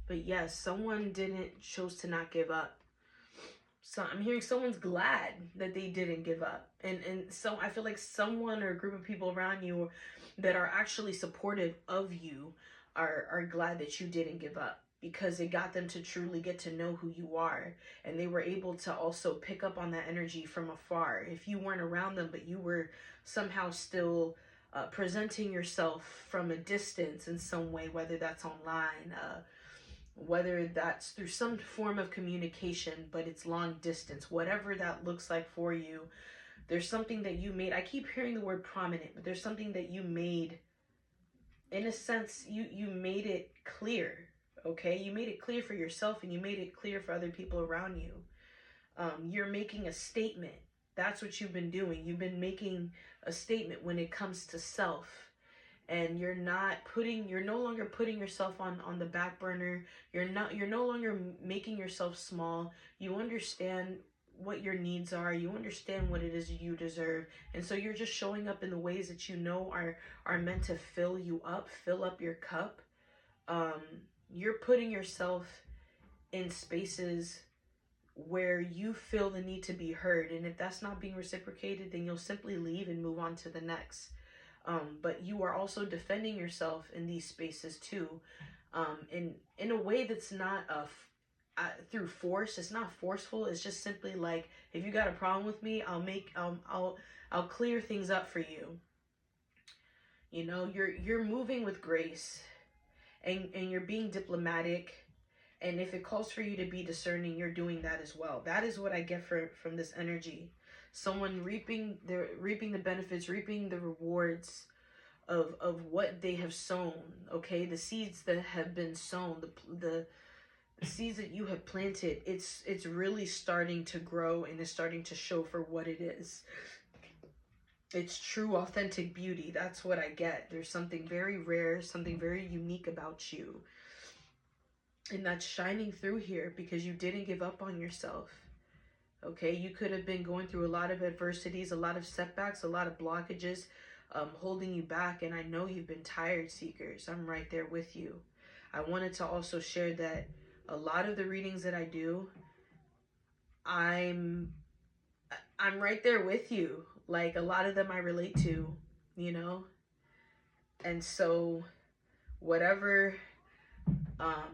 But yes, someone chose to not give up. So I'm hearing someone's glad that they didn't give up. And so I feel like someone or a group of people around you that are actually supportive of you are glad that you didn't give up, because it got them to truly get to know who you are, and they were able to also pick up on that energy from afar. If you weren't around them, but you were somehow still presenting yourself from a distance in some way, whether that's online, whether that's through some form of communication, but it's long distance, whatever that looks like for you, there's something that you made. I keep hearing the word prominent, but there's something that you made. In a sense, you made it clear, okay? You made it clear for yourself, and you made it clear for other people around you. You're making a statement. That's what you've been doing. You've been making a statement when it comes to self. And you're no longer putting yourself on the back burner. You're no longer making yourself small. You understand what your needs are. You understand what it is you deserve. And so you're just showing up in the ways that you know are meant to fill you up, fill up your cup. You're putting yourself in spaces where you feel the need to be heard. And if that's not being reciprocated, then you'll simply leave and move on to the next. But you are also defending yourself in these spaces too, in a way that's not through force. It's not forceful. It's just simply like, if you got a problem with me, I'll clear things up for you. You know, you're moving with grace, and you're being diplomatic. And if it calls for you to be discerning, you're doing that as well. That is what I get from this energy. Someone reaping the benefits, reaping the rewards of what they have sown. Okay, the seeds that have been sown, the seeds that you have planted, it's really starting to grow, and it's starting to show for what it is. It's true, authentic beauty. That's what I get. There's something very rare, something very unique about you, and that's shining through here because you didn't give up on yourself. Okay, you could have been going through a lot of adversities, a lot of setbacks, a lot of blockages holding you back. And I know you've been tired, seekers. I'm right there with you. I wanted to also share that a lot of the readings that I do, I'm right there with you. Like, a lot of them I relate to, you know. And so whatever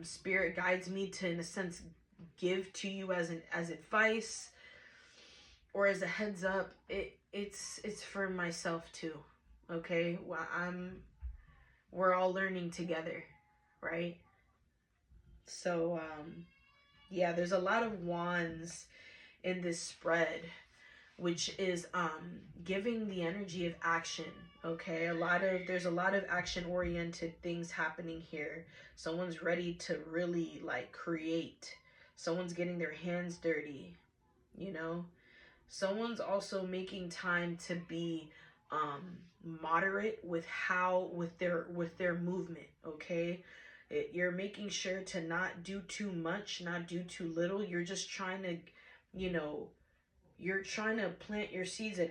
spirit guides me to, in a sense, give to you as advice or as a heads up, it's for myself too. Okay, well, we're all learning together, right? So yeah, there's a lot of wands in this spread, which is giving the energy of action. Okay, there's a lot of action oriented things happening here. Someone's ready to really like create. Someone's getting their hands dirty, you know. Someone's also making time to be moderate with their movement. Okay, you're making sure to not do too much, not do too little. You're just trying to, you know, you're trying to plant your seeds in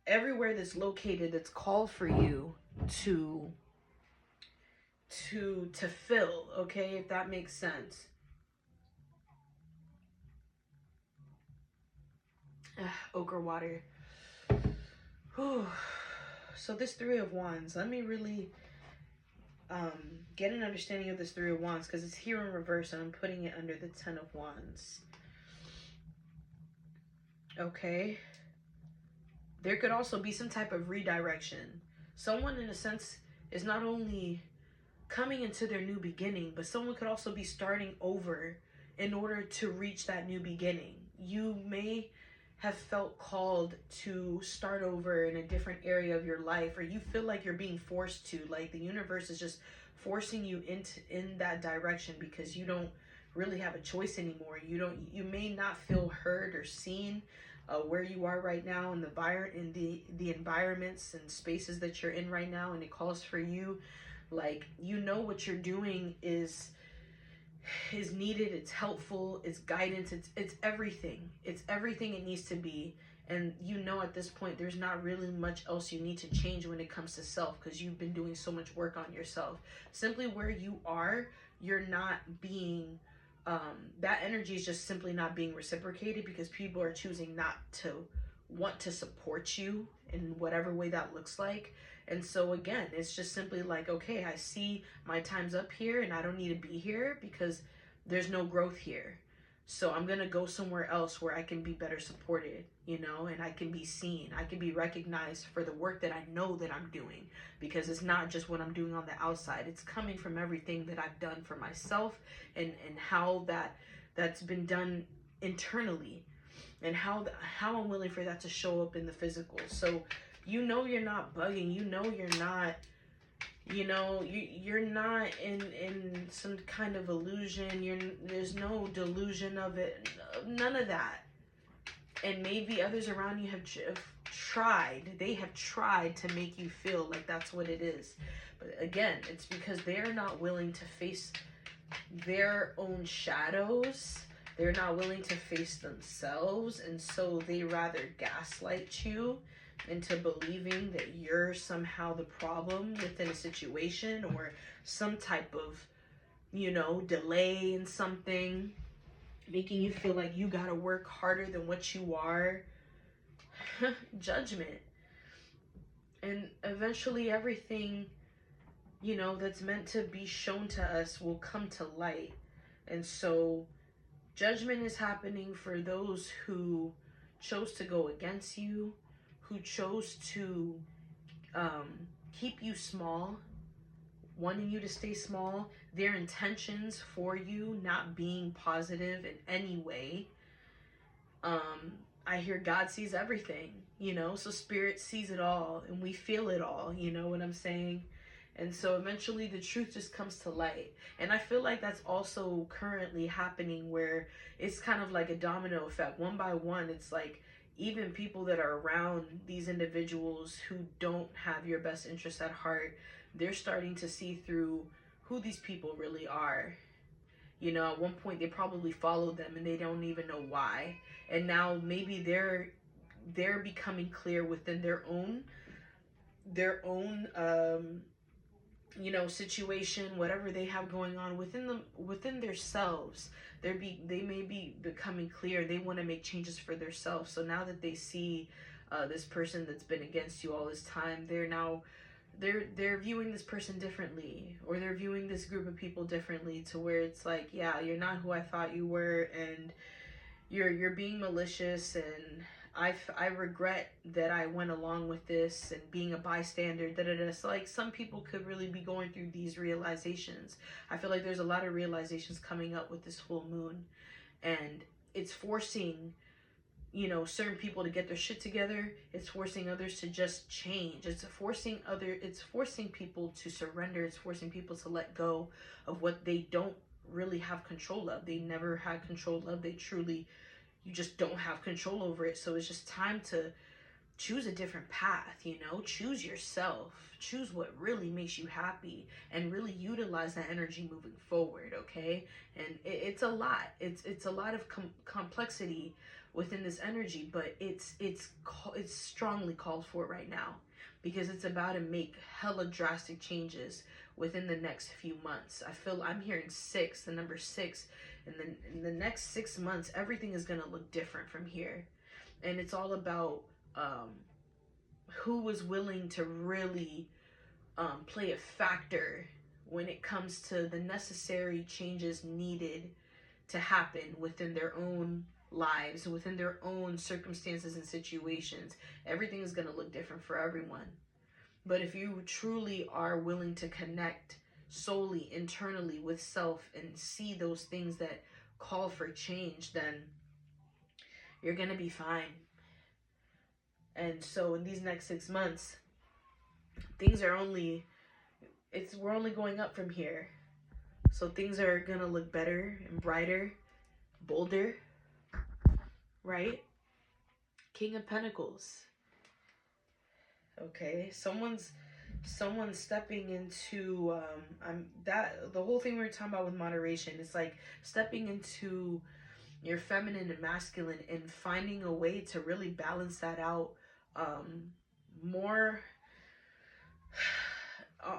everywhere that's located, that's called for you to fill. Okay, if that makes sense. Ochre water. Whew. So this Three of Wands, let me really get an understanding of this Three of Wands, because it's here in reverse and I'm putting it under the Ten of Wands. Okay, there could also be some type of redirection. Someone, in a sense, is not only coming into their new beginning, but someone could also be starting over in order to reach that new beginning. You may have felt called to start over in a different area of your life, or you feel like you're being forced to, like the universe is just forcing you in that direction because you don't really have a choice anymore. You may not feel heard or seen where you are right now in the environments and spaces that you're in right now, and it calls for you. Like, you know what you're doing is needed, it's helpful, it's guidance, it's everything. It's everything it needs to be. And you know at this point there's not really much else you need to change when it comes to self, because you've been doing so much work on yourself. Simply where you are, you're not being, that energy is just simply not being reciprocated, because people are choosing not to want to support you in whatever way that looks like. And so again, it's just simply like, okay, I see my time's up here and I don't need to be here because there's no growth here. So I'm going to go somewhere else where I can be better supported, you know, and I can be seen. I can be recognized for the work that I know that I'm doing, because it's not just what I'm doing on the outside. It's coming from everything that I've done for myself, and how that's been done internally, and how I'm willing for that to show up in the physical. So you know you're not bugging. You know you're not, you know, you're not in some kind of illusion. There's no delusion of it, none of that. And maybe others around you have tried. They have tried to make you feel like that's what it is. But again, it's because they're not willing to face their own shadows. They're not willing to face themselves, and so they rather gaslight you into believing that you're somehow the problem within a situation, or some type of, you know, delay in something, making you feel like you gotta work harder than what you are. Judgment. And eventually everything, you know, that's meant to be shown to us will come to light. And so judgment is happening for those who chose to go against you, who chose to keep you small, wanting you to stay small, their intentions for you not being positive in any way. I hear God sees everything, you know, so spirit sees it all and we feel it all, you know what I'm saying? And so eventually the truth just comes to light. And I feel like that's also currently happening, where it's kind of like a domino effect. One by one, it's like even people that are around these individuals who don't have your best interest at heart, they're starting to see through who these people really are. You know, at one point they probably followed them and they don't even know why. And now maybe they're becoming clear within their own you know, situation, whatever they have going on within them, within themselves. They may be becoming clear. They want to make changes for themselves. So now that they see this person that's been against you all this time, they're viewing this person differently, or they're viewing this group of people differently, to where it's like, yeah, you're not who I thought you were, and you're being malicious, and I regret that I went along with this and being a bystander. So like, some people could really be going through these realizations. I feel like there's a lot of realizations coming up with this full moon, and it's forcing, you know, certain people to get their shit together. It's forcing others to just change. It's forcing people to surrender. It's forcing people to let go of what they don't really have control of. They never had control of. You just don't have control over it. So it's just time to choose a different path, you know, choose yourself, choose what really makes you happy, and really utilize that energy moving forward. Okay. And it's a lot. It's a lot of complexity within this energy, but it's strongly called for right now, because it's about to make hella drastic changes within the next few months. I'm hearing the number 6, and then in the next 6 months, everything is going to look different from here. And it's all about who was willing to really play a factor when it comes to the necessary changes needed to happen within their own lives, within their own circumstances and situations. Everything is going to look different for everyone. But if you truly are willing to connect solely internally with self and see those things that call for change, then you're going to be fine. And so in these next 6 months, we're only going up from here. So things are going to look better and brighter, bolder, right? King of Pentacles. Okay, someone's stepping into the whole thing we were talking about with moderation. It's like stepping into your feminine and masculine and finding a way to really balance that out more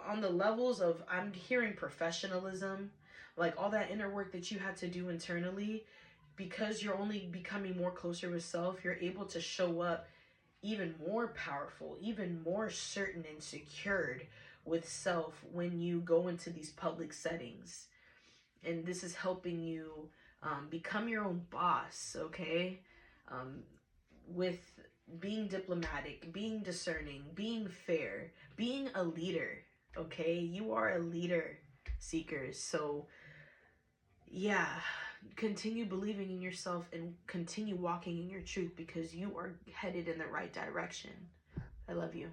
on the levels of, I'm hearing professionalism, like all that inner work that you had to do internally, because you're only becoming more closer with self, you're able to show up even more powerful, even more certain and secured with self when you go into these public settings. And this is helping you become your own boss, okay? With being diplomatic, being discerning, being fair, being a leader, okay? You are a leader, seekers. So, yeah, continue believing in yourself and continue walking in your truth, because you are headed in the right direction. I love you.